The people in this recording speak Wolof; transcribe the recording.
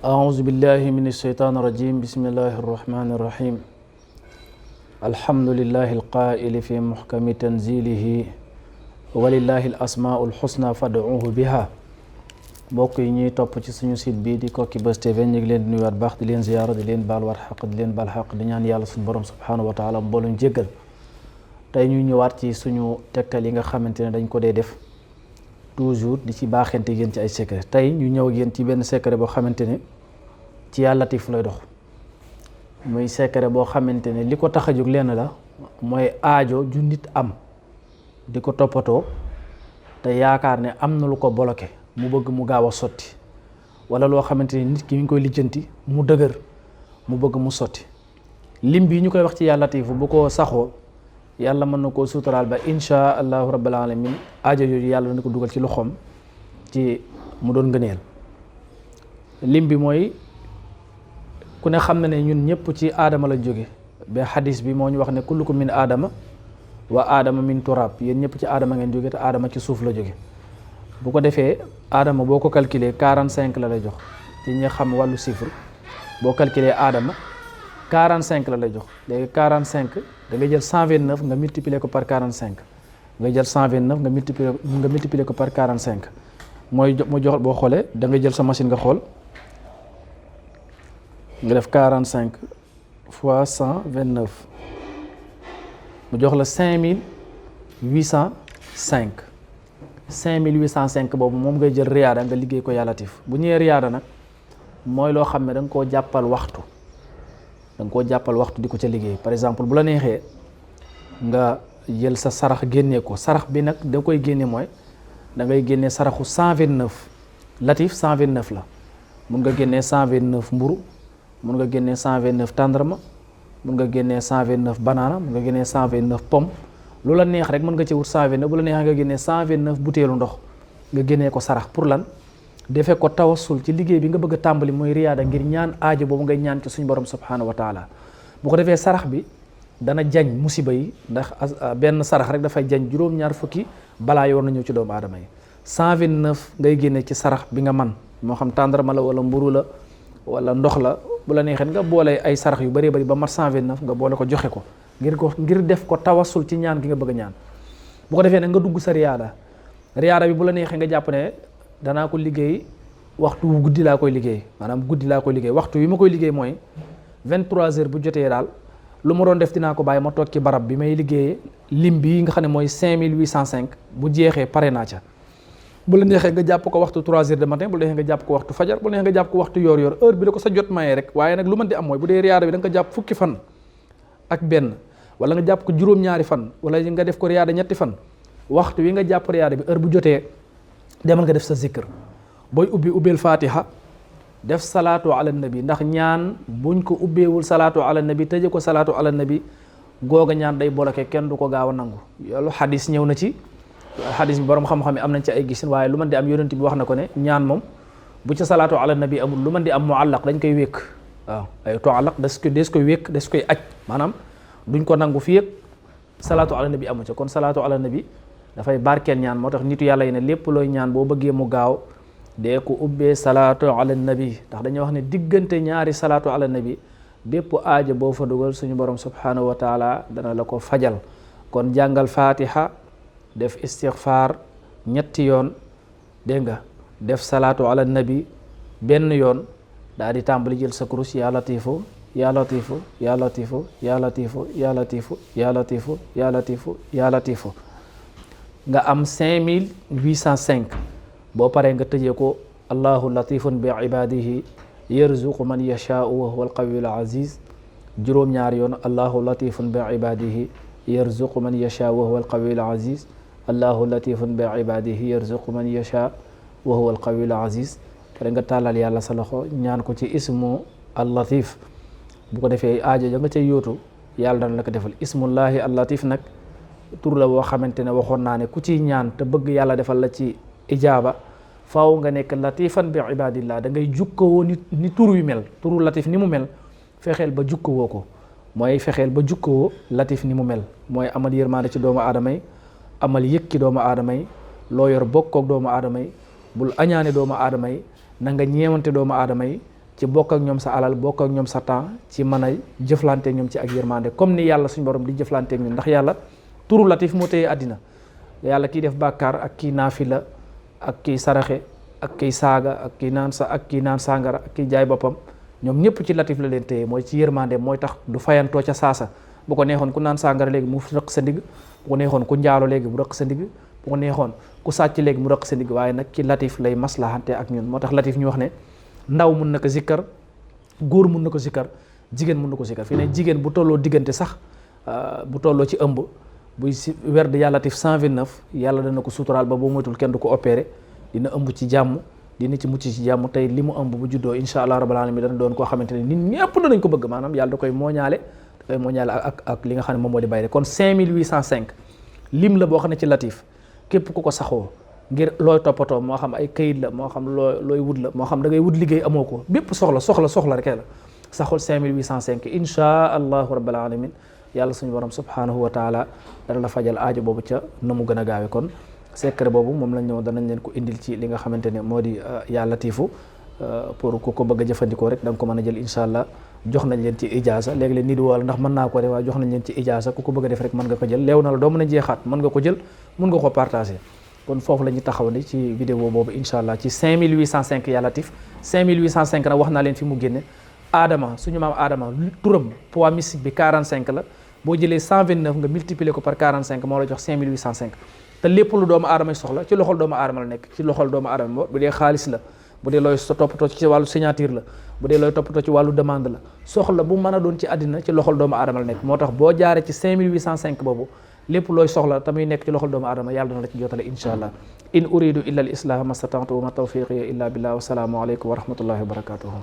أعوذ بالله من الشيطان الرجيم بسم الله الرحمن الرحيم الحمد لله القائل في محكم تنزيله ولله الأسماء الحسنى فادعوه بها mbokk yi ñuy topp ci suñu site bi di Koki Buzz TV ñu ngi leen di nuyuwaat baax di leen ziyaara di leen baal war xaq di leen baal xaq di ñaan yàlla suñu borom subhanahu wa taala mbooluñ jéggal tey ñuy ñëwaat ci suñu tegtal yi nga xamante ne dañ ko dee def toujours di ci baaxante yéen ci ay secret tey ñu ñëw ak yéen ci benn secret boo xamante ne ci Yàlla Latif lay dox muy secret boo xamante ne li ko tax a jóg lenn la mooy aajo ju nit am di ko toppatoo te yaakaar ne am na lu ko bloqué mu bëgg mu gaaw a sotti wala loo xamante ne nit ki mi ngi koy lijjanti mu dëgër mu bëgg mu sotti lim bi ñu koy wax ci Yàlla Latif bu ko saxoo yàlla mën na koo suturaal ba insha allahu rabbil alamin aajo yooyu yàlla na ko dugal ci loxoom ci mu doon ngëneel lim bi mooy ku ne xam na ne ñun ñëpp ci aadama la jóge ba xadis bi moo ñu wax ne kullukum min aadama wa aadama min turab yéen ñëpp ci aadama ngeen jóge te aadama ci suuf la jóge bu ko defee aadama boo ko calculer 45 la lay jox ci ñi xam wàllu chiffre boo calculer aadama 45 la lay jox léegi 45 da ngay jël 129 nga multiplier ko par 45 nga jël 129 nga multiplier ko par 45 mooy mu jox boo xoolee da ngay jël sa machine nga xool nga def 45 fois 129 mu jox la 5805 5805 boobu moom ngay jël riyaada nga liggéey ko Yàlla Latif bu ñëwee riyaada nag mooy loo xam ne da nga koo jàppal waxtu di ko ca liggéey par exemple bu la neexee nga jël sa sarax génnee ko sarax bi nag da koy génne mooy da ngay génnee saraxu 129 Latif 129 la mun nga génnee 129 mburu mun nga génnee 129 tàndarma mun nga génnee 129 banaana mun nga génnee 129 pomme lu la neex rek mën nga ci wut 129 bu la neexee nga génnee 129 butéelu ndox nga génnee ko sarax pour lan defee ko tawassul ci liggéey bi nga bëgg a tàmbali mooy riyaada ngir ñaan aajo boobu ngay ñaan ci suñu borom subhanahu wa taala bu ko defee sarax bi dana jañ musiba yi ndax benn sarax rek dafay jañ juróom-ñaar fukki balaa yoon na ñëw ci doomu aadama yi 129 ngay génne ci sarax bi nga man moo xam tàndarma la wala mburu la wala ndox la bu la neexee nga boole ay sarax yu bëree bëri ba mat 129 nga boole ko joxe ko ngir def ko tawassul ci ñaan gi nga bëgg a ñaan bu ko defee nag nga dugg sa riyaada bi bu la neexee nga jàpp ne danaa ko liggéey waxtu wu guddi laa koy liggéey maanaam guddi laa koy liggéey waxtu wi ma koy liggéey mooy 23h bu jotee daal lu ma doon def dinaa ko bàyyi ma toog ci barab bi may liggéeyee lim bi nga xam ne mooy 5805 bu jeexee pare naa ca bu la neexee nga jàpp ko waxtu 3h de matin bu la neexee nga jàpp ko waxtu fajar bu la neexee nga jàpp ko waxtu yor heure bi da ko sa jot mayee rek waaye nag lu mën di am mooy bu dee riyaada bi da nga ko jàpp fukki fan ak benn wala nga jàpp ko juróom-ñaari fan wala nga def ko riyaada ñetti fan waxtu wi nga jàpp riyaada bi heure bu jotee demal nga def sa zikr booy ubbeel fatiha def salaatu ala nabi ndax ñaan buñ ko ubbeewul salaatu ala nabi tëje ko salaatu ala nabi googa ñaan day bloqué kenn du ko gaaw a nangu loolu xadis ñëw na ci xadis bi borom xam-xam yi am nañ ci ay gisin waaye lu mën di am yonent bi wax na ko ne ñaan moom bu ca salaatu ala nabi amul lu mën di am muallaq dañ koy wékk waaw ay tuallaq des koy wékk des koy aj maanaam duñ ko nangu fii ak salaatu ala nabi amu ca kon salaatu ala nabi dafay barkeel ñaan moo tax nitu yàlla yi ne lépp looy ñaan boo bëggee mu gaaw dee ko ubbee salaatu ala nabi ndax dañuy wax ne diggante ñaari salaatu ala nabi bépp aajo boo fa dugal suñu borom subhanahu wa taala dana la ko fajal kon jàngal fatiha def istighfar ñetti yoon dégg nga def salaatu ala nabi benn yoon daal di tàmbali jël sa kurus yaa latifu yaa latifu yaa latifu yaa latifu yaa latifu yaa latifu yaa latifu yaa latifu nga am 5805 boo paree nga tëjee ko allahu latifun bi ibadihi yarzuqu man yashaau wa huwa alqawiyul aziz juróom-ñaari yoon allahu latifun bi ibadihi yarzuqu man yashaau wa huwa alqawiyul aziz allahu latifun bi ibadihi yarzuqu man yashaa wa huwa alqawiyul aziz pare nga tàllal yàlla sa loxo ñaan ko ci ismu al latif bu ko defee aajo ja nga cay yóotu yàlla dana la ko defal ismullahi al latif nag tur la boo xamante ne waxoon naa ne ku ciy ñaan te bëgg yàlla defal la ci ijaaba faaw nga nekk latifan bi ibadillah da ngay jukkawoo ni tur yu mel turu latif ni mu mel fexeel ba jukkawoo ko mooy fexeel ba jukkawoo latif ni mu mel mooy amal yërmaande ci doomu aadama yi amal yëg ci doomu aadama yi loo yor bokkook doomu aadama yi bul añaane doomu aadama yi na nga ñeewante doomu aadama yi ci bokk ak ñoom sa alal bokk ak ñoom sa temps ci mën a jëflante ñoom ci ak yërmande comme ni yàlla suñu borom di jëflante ak ñun ndax yàlla turu latif moo téye àddina yàlla kiy def bàkkaar ak kii naafila ak kii saraxe ak kii saaga ak kii naan sàngara ak kii jaay boppam ñoom ñëpp ci latif la leen téye mooy ci yërmande mooy tax du fayantoo ca saasa bu ko neexoon ku naan sàngara léegi mu rëq sa ndigg bu ko neexoon ku njaalo léegi mu rëq sa ndigg bu ko neexoon ku sàcc léegi mu rëq sa ndigg waaye nag ci latif lay maslahante ak ñun moo tax latif ñu wax ne ndaw mun na ko zikkar góor mun na ko zikkar jigéen mun na ko zikkar fii ne jigéen bu tolloo diggante sax bu tolloo ci ëmb buy si werd ya latif 129 yàlla dana ko suturaal ba boo moytul kenn du ko opéré dina ëmb ci jàmm dina ci mucc ci jàmm tey li mu ëmb bu juddoo insha allah rabbil alamin dana doon koo xamante ne nit ñëpp danañ ko bëgg maanaam yàlla da koy mooñaale ak li nga xam ne moom moo di bàyyi kon 5805 lim la boo xam ne ci latif képp ku ko saxoo ngir looy toppatoo moo xam ay kayit la moo xam looy wut la moo xam da ngay wut liggéey amoo ko bépp soxla rek la saxul 5805 insha allahu rabbil alamin yàlla suñu borom subhanahu wa taala dana la fajal aajo boobu ca na mu gën a gaawe kon secret boobu moom lañ ñëw danañ leen ko indil ci li nga xamante ne moo di yaa latifu pour ku ko bëgg a jëfandikoo rek da nga ko mën a jël insha allah jox nañ leen ci ijaasa léegi leen nit wala ndax mën naa ko def waaye jox nañ leen ci ijaasa ku ko bëgg a def rek mën nga ko jël leew na la doo mën a jeexaat mën nga ko jël mën nga ko partager kon foofu la ñu taxaw ni ci vidéo boobu insha allah ci 5805 yaa latif 5805 nag wax naa leen fi mu génne aadama suñu maam aadama turam poids mystique bi 45 la boo jëlee 129 nga multiplier ko par 45 moo la jox 5805 te lépp lu doomu aadama yi soxla ci loxol doomu aadama la nekk ci loxol doomu aadama bu dee xaalis la bu dee looy toppatoo ci wàllu signature la bu dee looy toppatoo ci wàllu demande la soxla bu mën a doon ci àddina ci loxol doomu aadama la nekk moo tax boo jaaree ci 5805 boobu lépp looy soxla tamit nekk ci loxol doomu aadama yàlla dana la ci jotale insha allah in uridu illa al islaha mastata'tu wa ma tawfiqi illa billah wa salaamu aleykum wa rahmatullahi wa barakatuhu